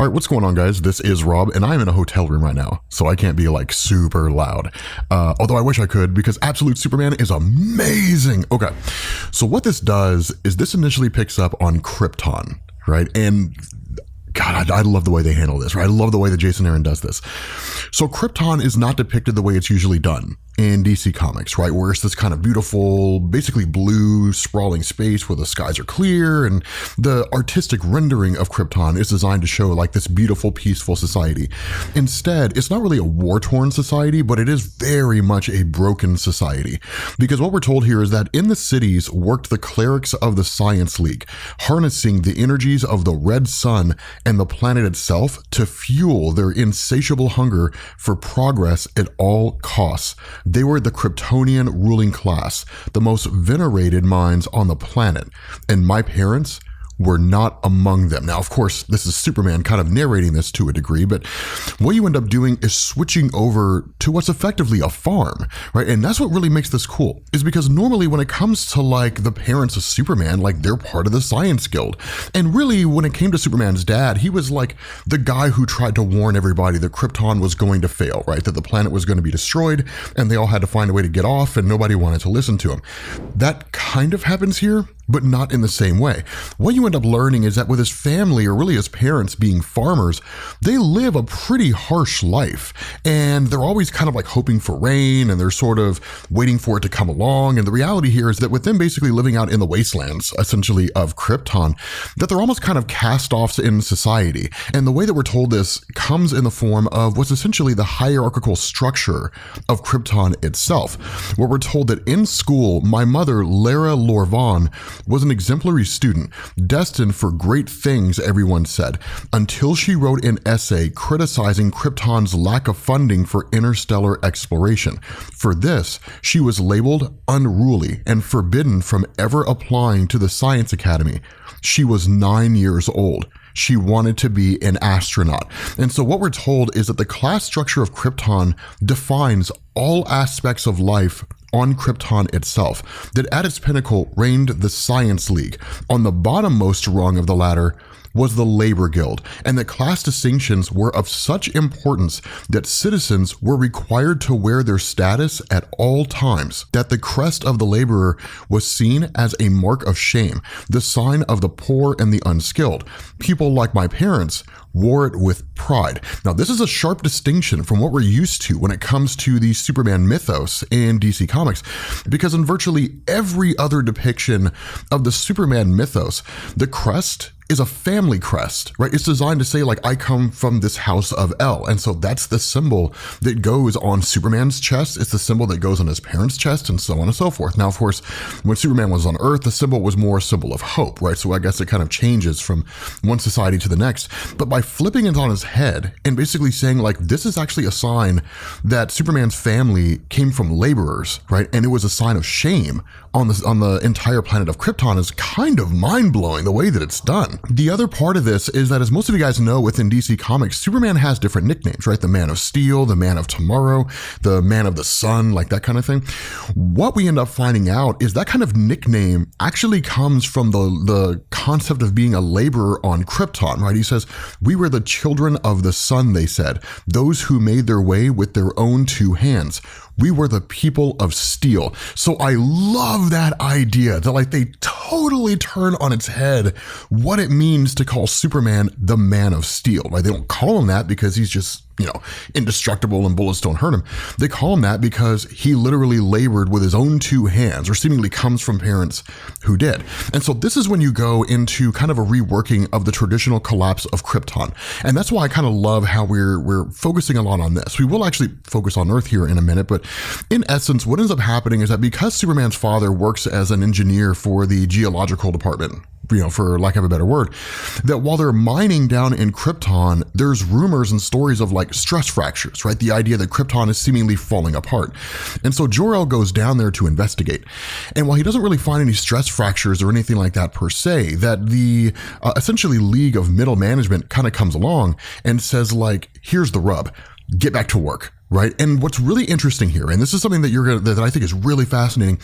All right, what's going on, guys? This is Rob, and I'm in a hotel room right now, so I can't be like super loud. Although I wish I could, because Absolute Superman is amazing. Okay, so what this does is this initially picks up on Krypton, right? And God, I love the way they handle this, right? I love the way that Jason Aaron does this. So Krypton is not depicted the way it's usually done in DC Comics, right? Where it's this kind of beautiful, basically blue, sprawling space where the skies are clear, and the artistic rendering of Krypton is designed to show like this beautiful, peaceful society. Instead, it's not really a war-torn society, but it is very much a broken society. Because what we're told here is that in the cities worked the clerics of the Science League, harnessing the energies of the red sun and the planet itself to fuel their insatiable hunger for progress at all costs. They were the Kryptonian ruling class, the most venerated minds on the planet, and my parents were not among them. Now, of course, this is Superman kind of narrating this to a degree, but what you end up doing is switching over to what's effectively a farm, right? And that's what really makes this cool, is because normally when it comes to like the parents of Superman, like they're part of the Science Guild. And really when it came to Superman's dad, he was like the guy who tried to warn everybody that Krypton was going to fail, right? That the planet was going to be destroyed and they all had to find a way to get off and nobody wanted to listen to him. That kind of happens here, but not in the same way. What you end up learning is that with his family, or really his parents being farmers, they live a pretty harsh life. And they're always kind of like hoping for rain, and they're sort of waiting for it to come along. And the reality here is that with them basically living out in the wastelands, essentially, of Krypton, that they're almost kind of cast-offs in society. And the way that we're told this comes in the form of what's essentially the hierarchical structure of Krypton itself, where we're told that in school, my mother, Lara Lorvan, was an exemplary student, destined for great things, everyone said, until she wrote an essay criticizing Krypton's lack of funding for interstellar exploration. For this, she was labeled unruly and forbidden from ever applying to the Science Academy. She was 9 years old. She wanted to be an astronaut. And so what we're told is that the class structure of Krypton defines all aspects of life on Krypton itself, that at its pinnacle reigned the Science League. On the bottommost rung of the ladder was the Labor Guild, and that class distinctions were of such importance that citizens were required to wear their status at all times, that the crest of the laborer was seen as a mark of shame, the sign of the poor and the unskilled. People like my parents wore it with pride. Now, this is a sharp distinction from what we're used to when it comes to the Superman mythos in DC Comics, because in virtually every other depiction of the Superman mythos, the crest is a family crest, right? It's designed to say like, I come from this house of El. And so that's the symbol that goes on Superman's chest. It's the symbol that goes on his parents' chest, and so on and so forth. Now, of course, when Superman was on Earth, the symbol was more a symbol of hope, right? So I guess it kind of changes from one society to the next. But by flipping it on his head and basically saying like, this is actually a sign that Superman's family came from laborers, right? And it was a sign of shame on the entire planet of Krypton is kind of mind-blowing the way that it's done. The other part of this is that, as most of you guys know, within DC Comics, Superman has different nicknames, right? The Man of Steel, the Man of Tomorrow, the Man of the Sun, like that kind of thing. What we end up finding out is that kind of nickname actually comes from the concept of being a laborer on Krypton, right? He says, we were the children of the sun, they said, those who made their way with their own two hands. We were the people of steel. So I love that idea that like they totally turn on its head what it means to call Superman the Man of Steel, right? They don't call him that because he's just, indestructible and bullets don't hurt him. They call him that because he literally labored with his own two hands, or seemingly comes from parents who did. And so this is when you go into kind of a reworking of the traditional collapse of Krypton. And that's why I kind of love how we're focusing a lot on this. We will actually focus on Earth here in a minute, but in essence, what ends up happening is that because Superman's father works as an engineer for the geological department, for lack of a better word, that while they're mining down in Krypton, there's rumors and stories of like stress fractures, right? The idea that Krypton is seemingly falling apart. And so Jor-El goes down there to investigate. And while he doesn't really find any stress fractures or anything like that per se, that the essentially League of Middle Management kind of comes along and says like, here's the rub, get back to work. right? And what's really interesting here, and this is something that I think is really fascinating,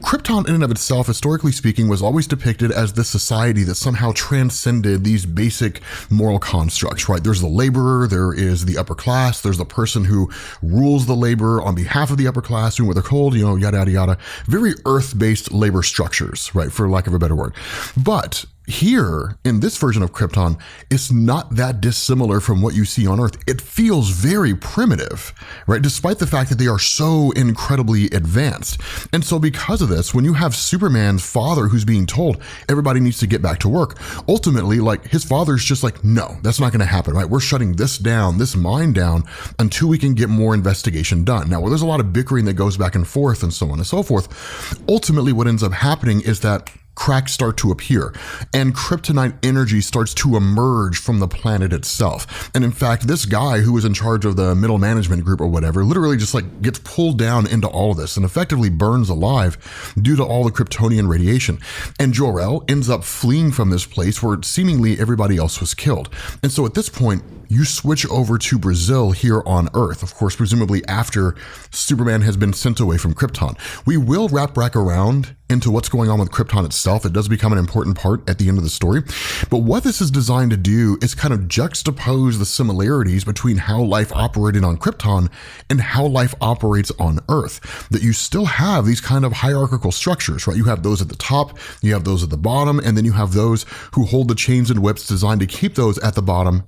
Krypton in and of itself, historically speaking, was always depicted as this society that somehow transcended these basic moral constructs, right? There's the laborer, there is the upper class, there's the person who rules the labor on behalf of the upper class, doing what they're told, yada, yada, yada. Very earth-based labor structures, right? For lack of a better word. But here, in this version of Krypton, it's not that dissimilar from what you see on Earth. It feels very primitive, right? Despite the fact that they are so incredibly advanced. And so because of this, when you have Superman's father who's being told everybody needs to get back to work, ultimately, like, his father's just like, no, that's not going to happen, right? We're shutting this down, this mine down, until we can get more investigation done. Now, there's a lot of bickering that goes back and forth and so on and so forth. Ultimately, what ends up happening is that cracks start to appear and kryptonite energy starts to emerge from the planet itself. And in fact, this guy who was in charge of the middle management group or whatever literally just like gets pulled down into all of this and effectively burns alive due to all the Kryptonian radiation. And Jor-El ends up fleeing from this place where seemingly everybody else was killed. And so at this point, you switch over to Brazil here on Earth, of course, presumably after Superman has been sent away from Krypton. We will wrap back around into what's going on with Krypton itself. It does become an important part at the end of the story. But what this is designed to do is kind of juxtapose the similarities between how life operated on Krypton and how life operates on Earth. That you still have these kind of hierarchical structures, right? You have those at the top, you have those at the bottom, and then you have those who hold the chains and whips designed to keep those at the bottom,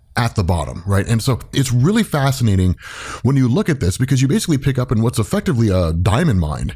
right? And so it's really fascinating when you look at this because you basically pick up in what's effectively a diamond mine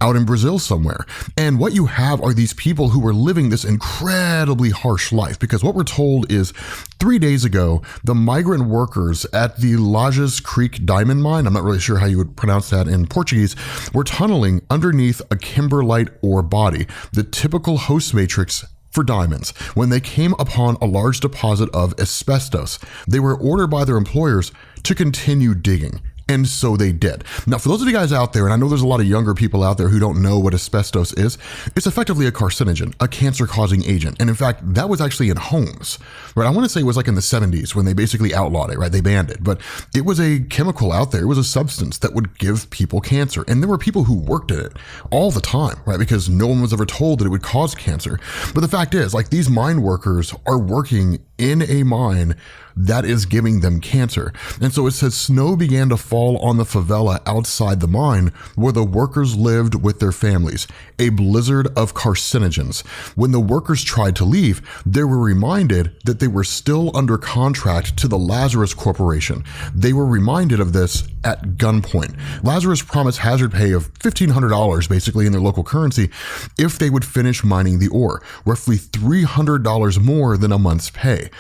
out in Brazil somewhere. And what you have are these people who were living this incredibly harsh life, because what we're told is 3 days ago, the migrant workers at the Lajes Creek diamond mine, I'm not really sure how you would pronounce that in Portuguese, were tunneling underneath a kimberlite ore body, the typical host matrix for diamonds. When they came upon a large deposit of asbestos, they were ordered by their employers to continue digging. And so they did. Now, for those of you guys out there, and I know there's a lot of younger people out there who don't know what asbestos is, it's effectively a carcinogen, a cancer-causing agent. And in fact, that was actually in homes, right? I want to say it was like in the 70s when they basically outlawed it, right? They banned it. But it was a chemical out there. It was a substance that would give people cancer. And there were people who worked in it all the time, right? Because no one was ever told that it would cause cancer. But the fact is, like, these mine workers are working in a mine that is giving them cancer. And so it says snow began to fall on the favela outside the mine where the workers lived with their families, a blizzard of carcinogens. When the workers tried to leave, they were reminded that they were still under contract to the Lazarus Corporation. They were reminded of this at gunpoint. Lazarus promised hazard pay of $1,500 basically in their local currency if they would finish mining the ore, roughly $300 more than a month's pay.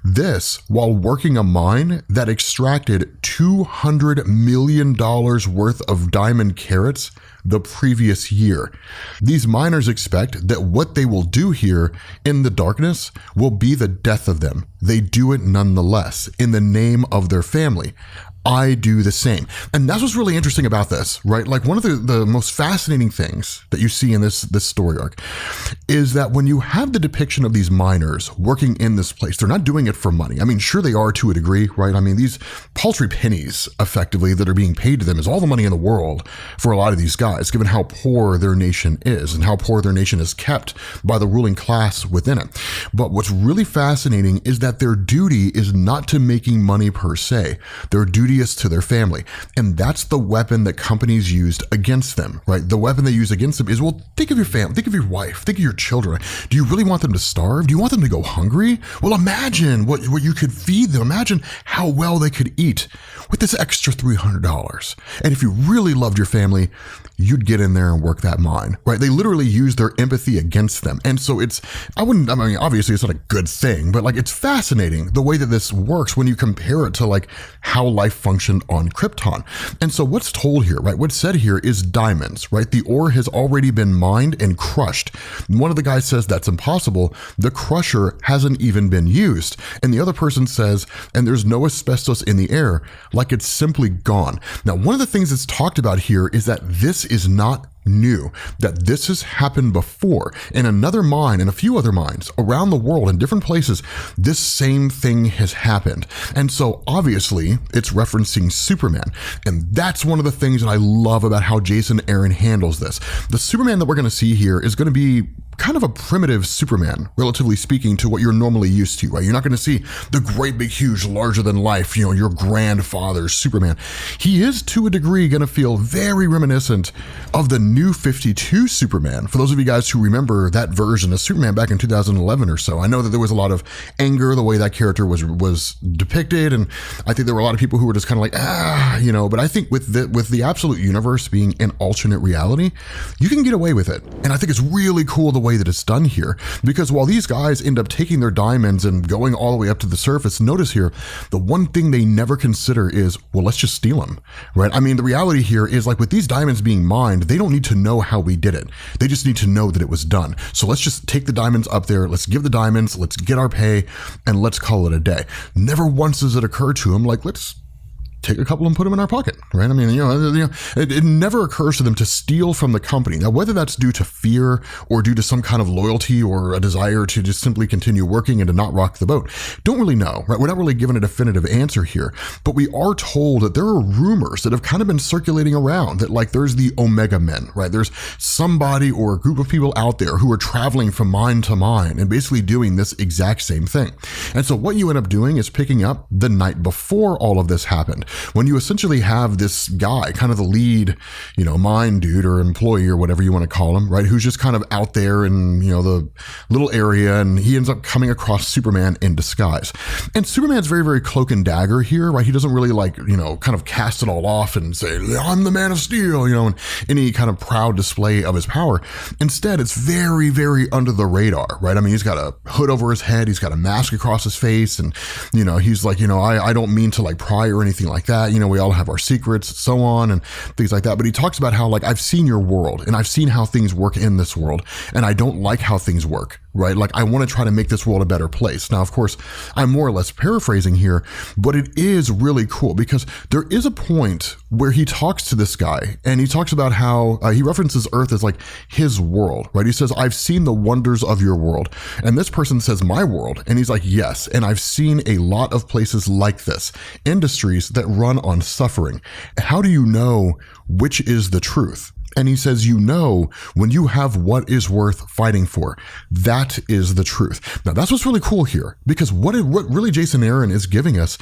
This while working a mine that extracted $200 million worth of diamond carats the previous year. These miners expect that what they will do here in the darkness will be the death of them. They do it nonetheless in the name of their family. I do the same. And that's what's really interesting about this, right? Like, one of the most fascinating things that you see in this story arc is that when you have the depiction of these miners working in this place, they're not doing it for money. I mean, sure they are to a degree, right? I mean, these paltry pennies effectively that are being paid to them is all the money in the world for a lot of these guys, given how poor their nation is and how poor their nation is kept by the ruling class within it. But what's really fascinating is that their duty is not to making money per se. Their duty is to their family. And that's the weapon that companies used against them, right? The weapon they use against them is, well, think of your family, think of your wife, think of your children. Do you really want them to starve? Do you want them to go hungry? Well, imagine what you could feed them. Imagine how well they could eat with this extra $300. And if you really loved your family, you'd get in there and work that mine, right? They literally use their empathy against them. And so obviously it's not a good thing, but like, it's fascinating the way that this works when you compare it to like how life functioned on Krypton. And so what's told here, right? What's said here is diamonds, right? The ore has already been mined and crushed. One of the guys says that's impossible. The crusher hasn't even been used. And the other person says, and there's no asbestos in the air, like it's simply gone. Now, one of the things that's talked about here is that this is not knew that this has happened before in another mine and a few other mines around the world in different places. This same thing has happened. And so obviously it's referencing Superman. And that's one of the things that I love about how Jason Aaron handles this. The Superman that we're going to see here is going to be kind of a primitive Superman, relatively speaking, to what you're normally used to, right? You're not going to see the great big huge larger than life, your grandfather's Superman. He is to a degree going to feel very reminiscent of the New 52 Superman. For those of you guys who remember that version of Superman back in 2011 or so, I know that there was a lot of anger the way that character was depicted, and I think there were a lot of people who were just kind of like, but I think with the absolute universe being an alternate reality, you can get away with it. And I think it's really cool the way that it's done here, because while these guys end up taking their diamonds and going all the way up to the surface, notice here, the one thing they never consider is, well, let's just steal them, right? I mean, the reality here is, like, with these diamonds being mined, they don't need to know how we did it. They just need to know that it was done. So let's just take the diamonds up there. Let's give the diamonds, let's get our pay, and let's call it a day. Never once does it occur to them, like, let's take a couple and put them in our pocket, right? I mean, it never occurs to them to steal from the company. Now, whether that's due to fear or due to some kind of loyalty or a desire to just simply continue working and to not rock the boat, don't really know, right? We're not really given a definitive answer here, but we are told that there are rumors that have kind of been circulating around that, like, there's the Omega Men, right? There's somebody or a group of people out there who are traveling from mine to mine and basically doing this exact same thing. And so what you end up doing is picking up the night before all of this happened, when you essentially have this guy, kind of the lead, mine dude or employee or whatever you want to call him, right? Who's just kind of out there in, the little area, and he ends up coming across Superman in disguise. And Superman's very, very cloak and dagger here, right? He doesn't really kind of cast it all off and say, I'm the Man of Steel, and any kind of proud display of his power. Instead, it's very, very under the radar, right? I mean, he's got a hood over his head, he's got a mask across his face, and, he's like, I don't mean to like pry or anything like that. We all have our secrets, so on, and things like that. But he talks about how, like, I've seen your world and I've seen how things work in this world, and I don't like how things work, right? Like, I want to try to make this world a better place. Now, of course, I'm more or less paraphrasing here, but it is really cool because there is a point where he talks to this guy and he talks about how he references Earth as like his world, right? He says, I've seen the wonders of your world. And this person says, my world. And he's like, yes. And I've seen a lot of places like this, industries that run on suffering. How do you know which is the truth? And he says, when you have what is worth fighting for, that is the truth. Now, that's what's really cool here, because what really Jason Aaron is giving us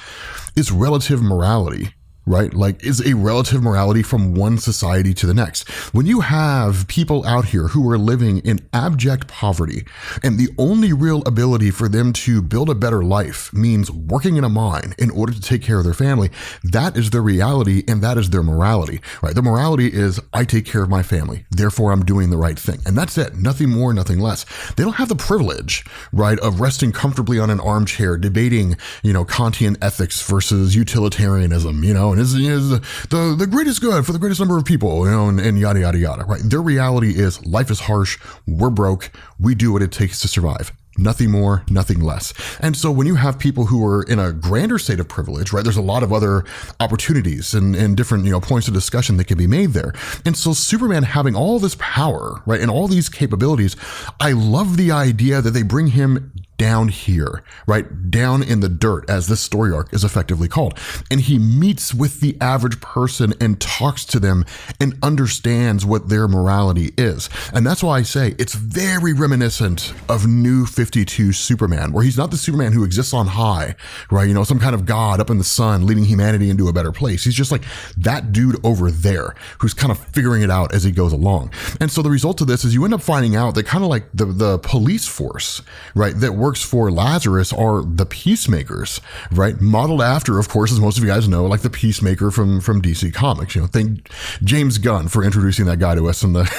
is relative morality, right? Like, is a relative morality from one society to the next. When you have people out here who are living in abject poverty, and the only real ability for them to build a better life means working in a mine in order to take care of their family, that is their reality and that is their morality, right? Their morality is, I take care of my family, therefore I'm doing the right thing. And that's it. Nothing more, nothing less. They don't have the privilege, right, of resting comfortably on an armchair debating, Kantian ethics versus utilitarianism, and is the greatest good for the greatest number of people, and yada, yada, yada, right? Their reality is life is harsh, we're broke, we do what it takes to survive. Nothing more, nothing less. And so when you have people who are in a grander state of privilege, right, there's a lot of other opportunities and different, points of discussion that can be made there. And so Superman having all this power, right, and all these capabilities, I love the idea that they bring him down here, right, down in the dirt, as this story arc is effectively called. And he meets with the average person and talks to them and understands what their morality is. And that's why I say it's very reminiscent of New 52 Superman, where he's not the Superman who exists on high, right, some kind of god up in the sun leading humanity into a better place. He's just like that dude over there who's kind of figuring it out as he goes along. And so the result of this is you end up finding out that kind of like the police force, right, that works for Lazarus are the Peacemakers, right? Modeled after, of course, as most of you guys know, like the Peacemaker from DC Comics. Thank James Gunn for introducing that guy to us in the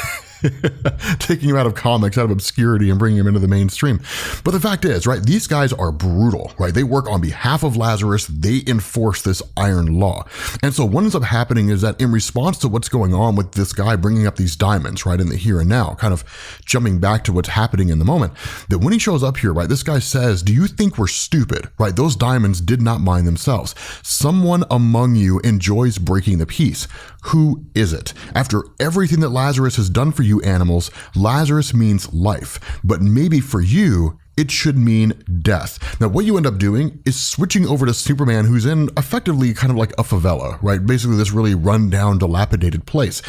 taking him out of comics, out of obscurity, and bringing him into the mainstream. But the fact is, right, these guys are brutal, right? They work on behalf of Lazarus. They enforce this iron law. And so what ends up happening is that in response to what's going on with this guy bringing up these diamonds, right, in the here and now, kind of jumping back to what's happening in the moment, that when he shows up here, right, this guy says, do you think we're stupid, right? Those diamonds did not mine themselves. Someone among you enjoys breaking the peace. Who is it? After everything that Lazarus has done for you animals, Lazarus means life. But maybe for you, it should mean death. Now, what you end up doing is switching over to Superman, who's in effectively kind of like a favela, right? Basically this really run-down, dilapidated place.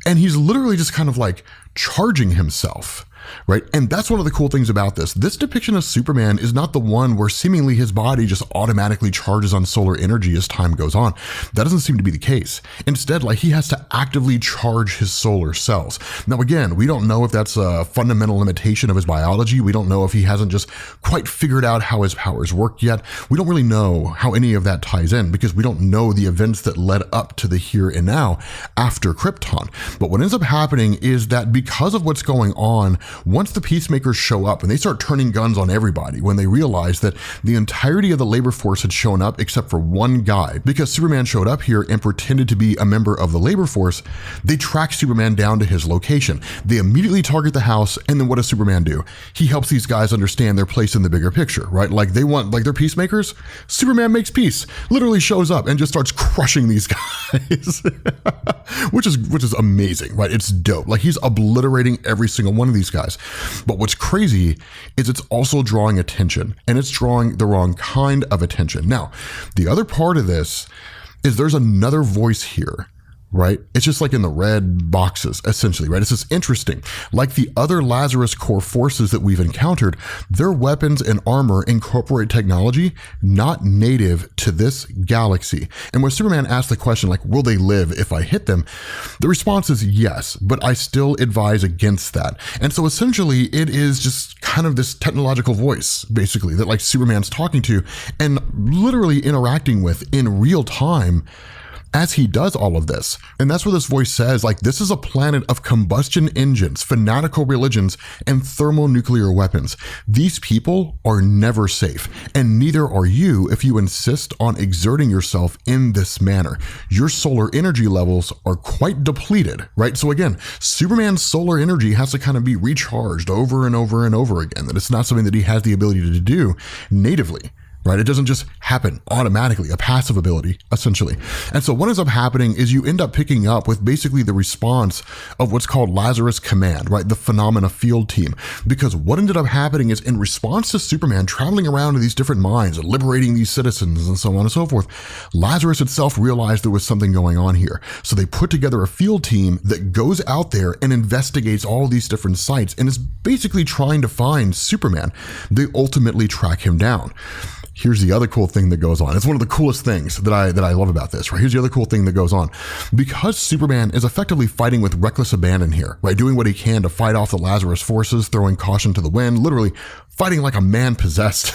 And he's literally just kind of like charging himself, right? And that's one of the cool things about this. This depiction of Superman is not the one where seemingly his body just automatically charges on solar energy as time goes on. That doesn't seem to be the case. Instead, like, he has to actively charge his solar cells. Now, again, we don't know if that's a fundamental limitation of his biology. We don't know if he hasn't just quite figured out how his powers work yet. We don't really know how any of that ties in because we don't know the events that led up to the here and now after Krypton. But what ends up happening is that because of what's going on, once the peacemakers show up and they start turning guns on everybody, when they realize that the entirety of the labor force had shown up except for one guy, because Superman showed up here and pretended to be a member of the labor force, they track Superman down to his location. They immediately target the house, and then what does Superman do? He helps these guys understand their place in the bigger picture, right? Like they're peacemakers. Superman makes peace, literally shows up and just starts crushing these guys, which is amazing, right? It's dope. Like, he's obliterating every single one of these guys. But what's crazy is it's also drawing attention, and it's drawing the wrong kind of attention. Now, the other part of this is there's another voice here, right? It's just like in the red boxes, essentially, right? It's just interesting. Like the other Lazarus core forces that we've encountered, their weapons and armor incorporate technology not native to this galaxy. And when Superman asked the question, like, will they live if I hit them? The response is yes, but I still advise against that. And so essentially it is just kind of this technological voice, basically, that like Superman's talking to and literally interacting with in real time as he does all of this. And that's where this voice says, like, this is a planet of combustion engines, fanatical religions, and thermonuclear weapons. These people are never safe, and neither are you if you insist on exerting yourself in this manner. Your solar energy levels are quite depleted, right? So again, Superman's solar energy has to kind of be recharged over and over and over again, that it's not something that he has the ability to do natively. Right? It doesn't just happen automatically, a passive ability, essentially. And so what ends up happening is you end up picking up with basically the response of what's called Lazarus Command, right? The Phenomena Field Team. Because what ended up happening is in response to Superman traveling around to these different mines and liberating these citizens and so on and so forth, Lazarus itself realized there was something going on here. So they put together a field team that goes out there and investigates all these different sites and is basically trying to find Superman. They ultimately track him down. Here's the other cool thing that goes on. It's one of the coolest things that I love about this, right? Here's the other cool thing that goes on. Because Superman is effectively fighting with reckless abandon here, right? Doing what he can to fight off the Lazarus forces, throwing caution to the wind, literally fighting like a man possessed.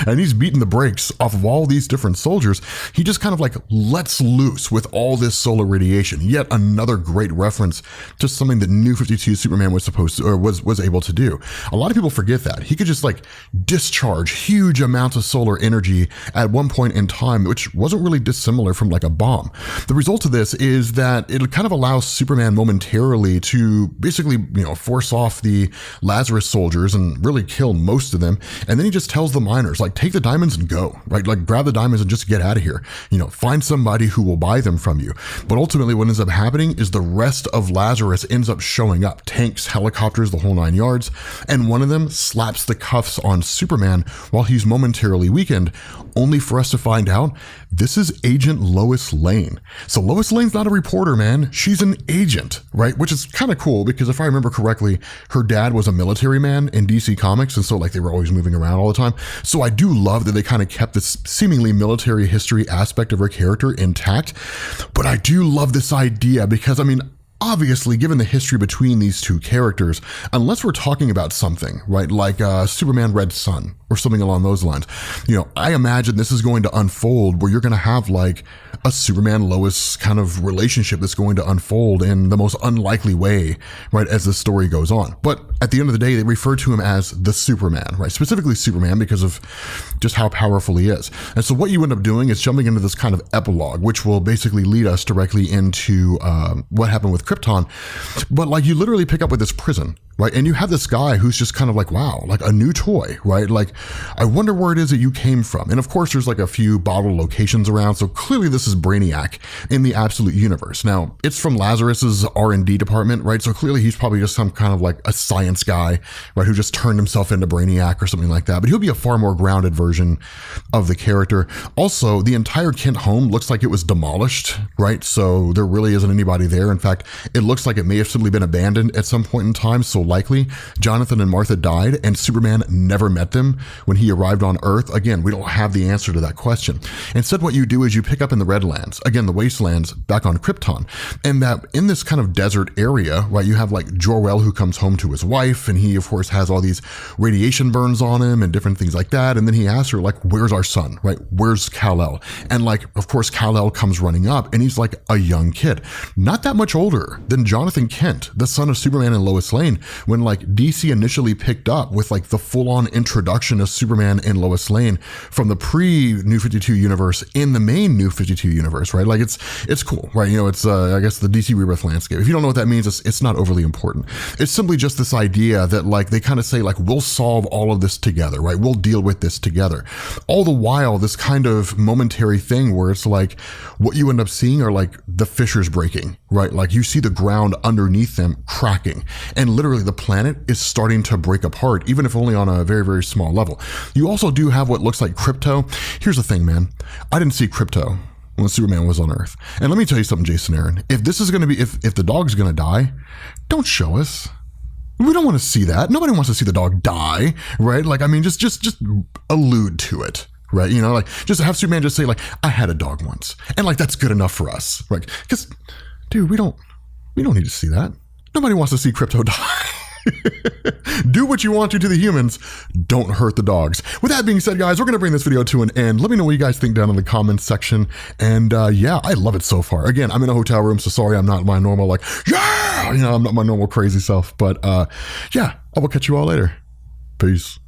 And he's beating the brakes off of all these different soldiers. He just kind of like lets loose with all this solar radiation. Yet another great reference to something that New 52 Superman was supposed to, or was able to do. A lot of people forget that. He could just like discharge huge amounts of solar energy at one point in time, which wasn't really dissimilar from like a bomb. The result of this is that it kind of allows Superman momentarily to basically, force off the Lazarus soldiers and really kill most of them. And then he just tells the miners, like, take the diamonds and go, right? Like, grab the diamonds and just get out of here. Find somebody who will buy them from you. But ultimately what ends up happening is the rest of Lazarus ends up showing up. Tanks, helicopters, the whole 9 yards. And one of them slaps the cuffs on Superman while he's momentarily weakened, only for us to find out this is Agent Lois Lane. So Lois Lane's not a reporter, man. She's an agent, right? Which is kind of cool because if I remember correctly, her dad was a military man in DC Comics. And so like they were always moving around all the time. So I do love that they kind of kept this seemingly military history aspect of her character intact. But I do love this idea because, obviously, given the history between these two characters, unless we're talking about something, right, like Superman Red Sun or something along those lines, I imagine this is going to unfold where you're going to have like a Superman Lois kind of relationship that's going to unfold in the most unlikely way, right, as the story goes on. But at the end of the day, they refer to him as the Superman, right, specifically Superman because of just how powerful he is. And so what you end up doing is jumping into this kind of epilogue, which will basically lead us directly into what happened with Krypton. But like you literally pick up with this prison, right? And you have this guy who's just kind of like, wow, like a new toy, right? Like, I wonder where it is that you came from. And of course, there's like a few bottle locations around. So clearly this is Brainiac in the absolute universe. Now, it's from Lazarus's R&D department, right? So clearly he's probably just some kind of like a science guy, right? Who just turned himself into Brainiac or something like that. But he'll be a far more grounded version of the character. Also, the entire Kent home looks like it was demolished, right? So there really isn't anybody there. In fact, it looks like it may have simply been abandoned at some point in time. So likely Jonathan and Martha died and Superman never met them when he arrived on Earth. Again, we don't have the answer to that question. Instead, what you do is you pick up in the Redlands, again, the wastelands back on Krypton, and that in this kind of desert area, right, you have like Jor-El who comes home to his wife, and he of course has all these radiation burns on him and different things like that. And then he asks her like, where's our son, right? Where's Kal-El? And like, of course, Kal-El comes running up and he's like a young kid, not that much older than Jonathan Kent, the son of Superman and Lois Lane, when like DC initially picked up with like the full-on introduction of Superman and Lois Lane from the pre-New 52 universe in the main New 52 universe, right? Like it's cool, right? You know, it's I guess the DC Rebirth landscape. If you don't know what that means, it's not overly important. It's simply just this idea that like they kind of say like, we'll solve all of this together, right? We'll deal with this together. All the while, this kind of momentary thing where it's like what you end up seeing are like the fissures breaking, right? Like you see the ground underneath them cracking, and literally the planet is starting to break apart, even if only on a very, very small level. You also do have what looks like Krypto. Here's the thing, man. I didn't see Krypto when Superman was on Earth. And let me tell you something, Jason Aaron. If this is going to be, if the dog's going to die, don't show us. We don't want to see that. Nobody wants to see the dog die, right? Like, I mean, just allude to it, right? You know, like just have Superman just say like, I had a dog once, and like that's good enough for us, right? Because, dude, we don't need to see that. Nobody wants to see Krypto die. Do what you want to the humans. Don't hurt the dogs. With that being said, guys, we're going to bring this video to an end. Let me know what you guys think down in the comments section. And yeah, I love it so far. Again, I'm in a hotel room, so sorry I'm not my normal, like, yeah, you know, I'm not my normal crazy self. But yeah, I will catch you all later. Peace.